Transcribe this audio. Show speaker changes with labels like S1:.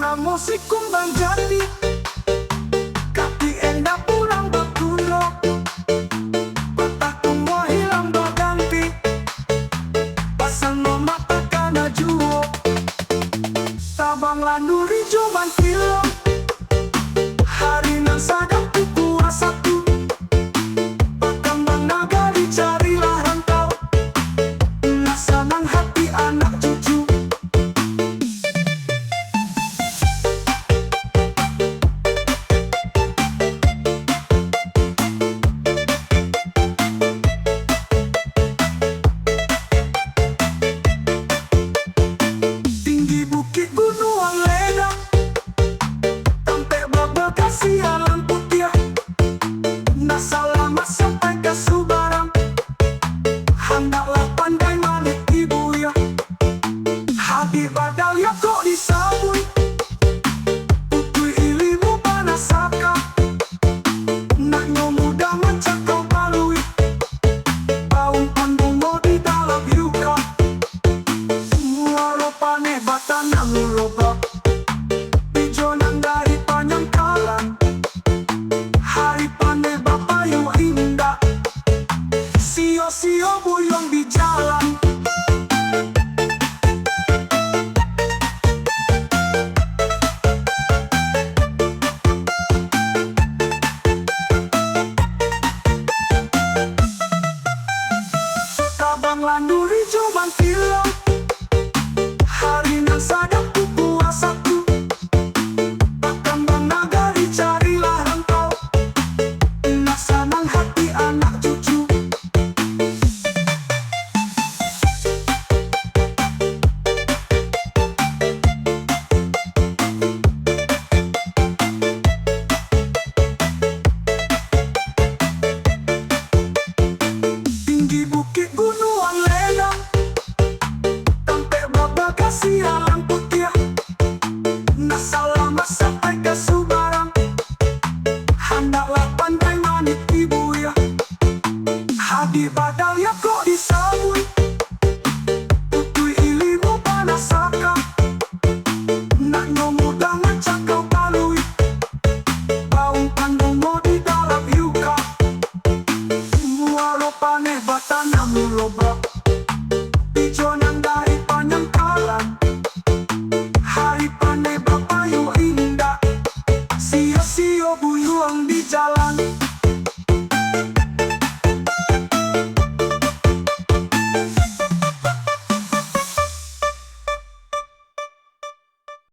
S1: Suara musik kumbang jati, kaki endah pulang berkuno, patah tumbuh hilang berganti, pasal no mata kana juo, tabang lanuri joban kilo, hari nan sadap tuku asatu, berkembang nagari carilah rantau, nasanang hati anak cucu. Tinggi bukit gunung ledang, sampai Bekasi alam putih, Nasalamat sampai ke Subarang, hendaklah pandai manik ibu ya. Hati badal ya kok disabui, utui ilimu panasaka, naknya muda mencakau balui, baung pandung mau di dalam yuka, muaro pane batanang roba, pijonan dari Panyangkalan, hari pane bapayu indah, sio-sio buyong di jalan. Tabang landuri joban kilo, hari nan sadap tuku asatu, berkembang nagari carilah rantau, nasanang hati anak cucu. Tinggi bukit gunung ledang, sampai Bekasi alam putih, Nasalamat sampai ke Subarang, hendaklah pandai manik ibu ya. Hadi badal ya kok disabui, utui ilimu panasaka, naknya muda mencakau balui, baung pandung mau di dalam yuka, muaro pane batanang roba, pijonan dari Panyangkalan, hari pane bapayu indah, sio-sio buyuang di jalan.